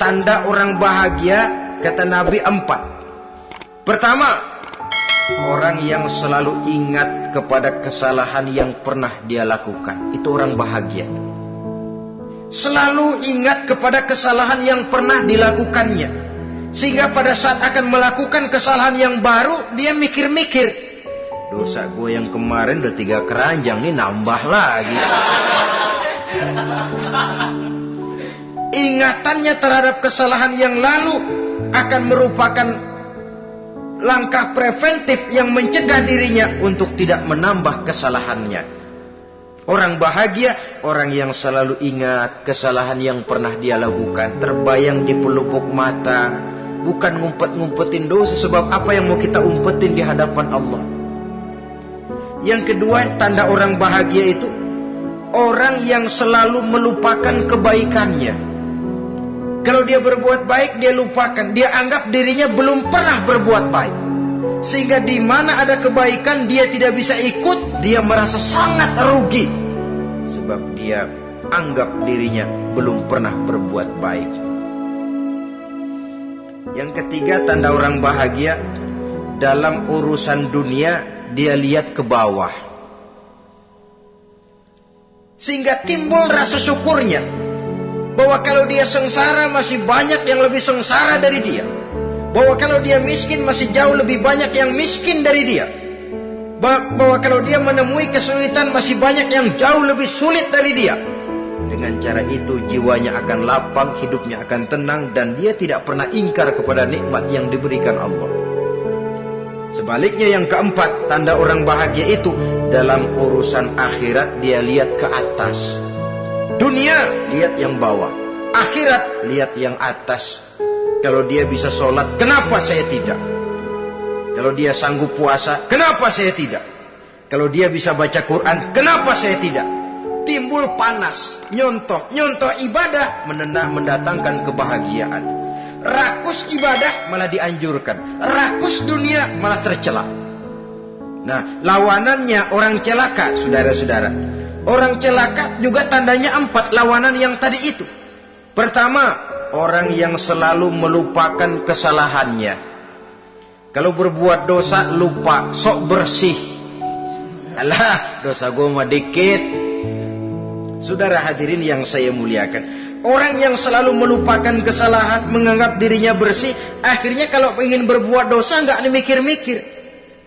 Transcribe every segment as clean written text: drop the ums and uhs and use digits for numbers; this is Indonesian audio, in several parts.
tanda orang bahagia, kata Nabi 4. Pertama, orang yang selalu ingat kepada kesalahan yang pernah dia lakukan. Itu orang bahagia. Selalu ingat kepada kesalahan yang pernah dilakukannya, sehingga pada saat akan melakukan kesalahan yang baru, dia mikir-mikir, dosa gue yang kemarin udah 3 keranjang, nih nambah lagi. Ingatannya terhadap kesalahan yang lalu akan merupakan langkah preventif yang mencegah dirinya untuk tidak menambah kesalahannya. Orang bahagia, orang yang selalu ingat kesalahan yang pernah dia lakukan, terbayang di pelupuk mata, bukan ngumpet-ngumpetin dosa. Sebab apa yang mau kita umpetin di hadapan Allah? Yang kedua, tanda orang bahagia itu orang yang selalu melupakan kebaikannya. Kalau dia berbuat baik, dia lupakan. Dia anggap dirinya belum pernah berbuat baik. Sehingga di mana ada kebaikan, dia tidak bisa ikut. Dia merasa sangat rugi. Sebab dia anggap dirinya belum pernah berbuat baik. Yang ketiga, tanda orang bahagia, dalam urusan dunia, dia lihat ke bawah. Sehingga timbul rasa syukurnya. Bahwa kalau dia sengsara, masih banyak yang lebih sengsara dari dia. Bahwa kalau dia miskin, masih jauh lebih banyak yang miskin dari dia. Bahwa kalau dia menemui kesulitan, masih banyak yang jauh lebih sulit dari dia. Dengan cara itu, jiwanya akan lapang, hidupnya akan tenang, dan dia tidak pernah ingkar kepada nikmat yang diberikan Allah. Sebaliknya, yang keempat, tanda orang bahagia itu, dalam urusan akhirat, dia lihat ke atas. Dunia, lihat yang bawah. Akhirat, lihat yang atas. Kalau dia bisa sholat, kenapa saya tidak? Kalau dia sanggup puasa, kenapa saya tidak? Kalau dia bisa baca Quran, kenapa saya tidak? Timbul panas, nyontoh ibadah, mendatangkan kebahagiaan. Rakus ibadah malah dianjurkan. Rakus dunia malah tercela. Nah, lawanannya orang celaka, saudara-saudara. Orang celaka juga tandanya 4 lawanan yang tadi itu. Pertama, orang yang selalu melupakan kesalahannya. Kalau berbuat dosa, lupa, sok bersih. Alah, dosa gue mah dikit. Saudara hadirin yang saya muliakan, orang yang selalu melupakan kesalahan, menganggap dirinya bersih, akhirnya kalau ingin berbuat dosa nggak dimikir-mikir.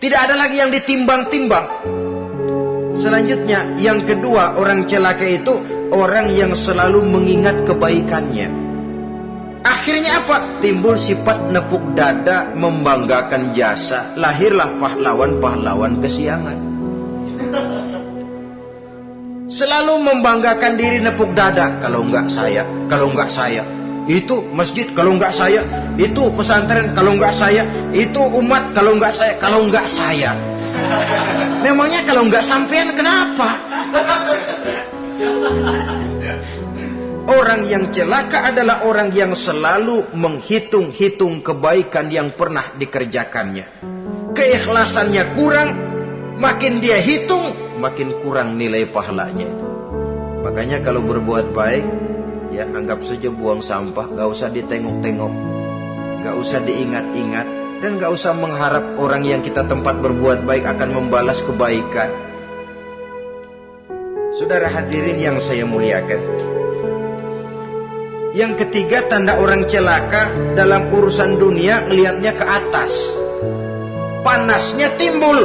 Tidak ada lagi yang ditimbang-timbang. Selanjutnya, yang kedua, orang celaka itu orang yang selalu mengingat kebaikannya. Akhirnya apa? Timbul sifat nepuk dada, membanggakan jasa. Lahirlah pahlawan-pahlawan kesiangan. Selalu membanggakan diri, nepuk dada. Kalau enggak saya. Itu masjid, kalau enggak saya. Itu pesantren, kalau enggak saya. Itu umat, kalau enggak saya. Memangnya kalau enggak sampean kenapa? Orang yang celaka adalah orang yang selalu menghitung-hitung kebaikan yang pernah dikerjakannya. Keikhlasannya kurang, makin dia hitung, makin kurang nilai pahalanya itu. Makanya kalau berbuat baik, ya anggap saja buang sampah, gak usah ditengok-tengok, gak usah diingat-ingat, dan gak usah mengharap orang yang kita tempat berbuat baik akan membalas kebaikan. Saudara hadirin yang saya muliakan, yang ketiga, tanda orang celaka dalam urusan dunia, lihatnya ke atas. Panasnya timbul,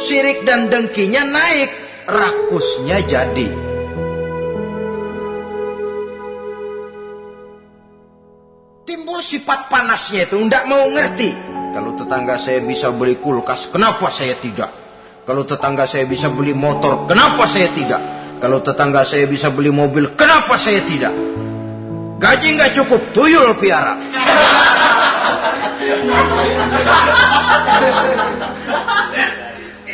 syirik dan dengkinya naik, rakusnya jadi. Timbul sifat panasnya itu, tidak mau ngerti. Kalau tetangga saya bisa beli kulkas, kenapa saya tidak? Kalau tetangga saya bisa beli motor, kenapa saya tidak? Kalau tetangga saya bisa beli mobil, kenapa saya tidak? Gaji nggak cukup, tuyul piara.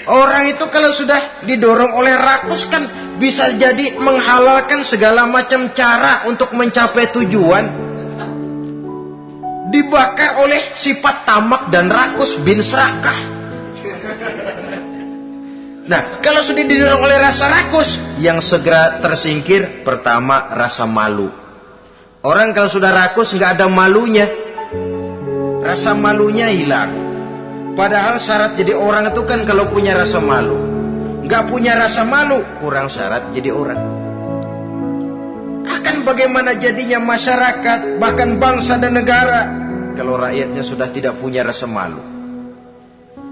Orang itu kalau sudah didorong oleh rakus kan bisa jadi menghalalkan segala macam cara untuk mencapai tujuan. Dibakar oleh sifat tamak dan rakus bin serakah. Nah, kalau sudah didorong oleh rasa rakus, yang segera tersingkir, pertama rasa malu. Orang kalau sudah rakus nggak ada malunya, rasa malunya hilang. Padahal syarat jadi orang itu kan kalau punya rasa malu. Nggak punya rasa malu, kurang syarat jadi orang. Akan bagaimana jadinya masyarakat, bahkan bangsa dan negara, kalau rakyatnya sudah tidak punya rasa malu.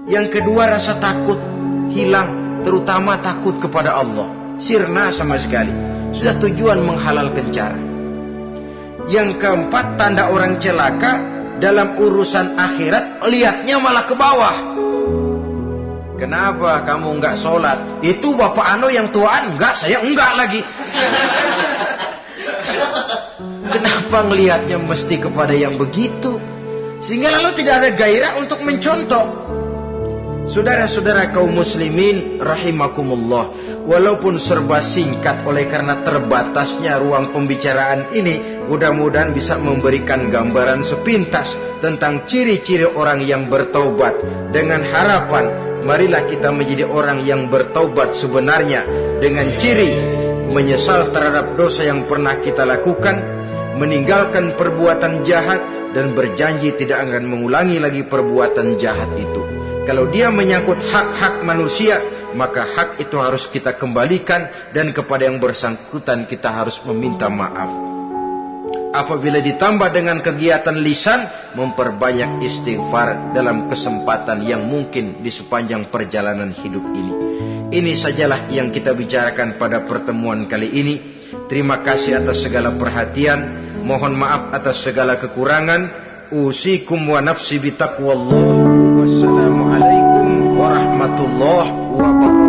Yang kedua, rasa takut hilang, terutama takut kepada Allah. Sirna sama sekali. Sudah tujuan menghalalkan cara. Yang keempat, tanda orang celaka dalam urusan akhirat, lihatnya malah ke bawah. Kenapa kamu enggak sholat? Itu bapak Ano yang tuaan, enggak, saya enggak lagi. Kenapa ngelihatnya mesti kepada yang begitu? Sehingga lalu tidak ada gairah untuk mencontoh. Saudara-saudara kaum muslimin rahimakumullah, walaupun serba singkat oleh karena terbatasnya ruang pembicaraan ini, mudah-mudahan bisa memberikan gambaran sepintas tentang ciri-ciri orang yang bertaubat. Dengan harapan, marilah kita menjadi orang yang bertaubat sebenarnya, dengan ciri menyesal terhadap dosa yang pernah kita lakukan, meninggalkan perbuatan jahat, dan berjanji tidak akan mengulangi lagi perbuatan jahat itu. Kalau dia menyangkut hak-hak manusia, maka hak itu harus kita kembalikan, dan kepada yang bersangkutan kita harus meminta maaf. Apabila ditambah dengan kegiatan lisan, memperbanyak istighfar dalam kesempatan yang mungkin di sepanjang perjalanan hidup ini. Ini sajalah yang kita bicarakan pada pertemuan kali ini. Terima kasih atas segala perhatian. Mohon maaf atas segala kekurangan. Usikum wa nafsi bitaqwallah. Wassalamualaikum warahmatullahi wabarakatuh.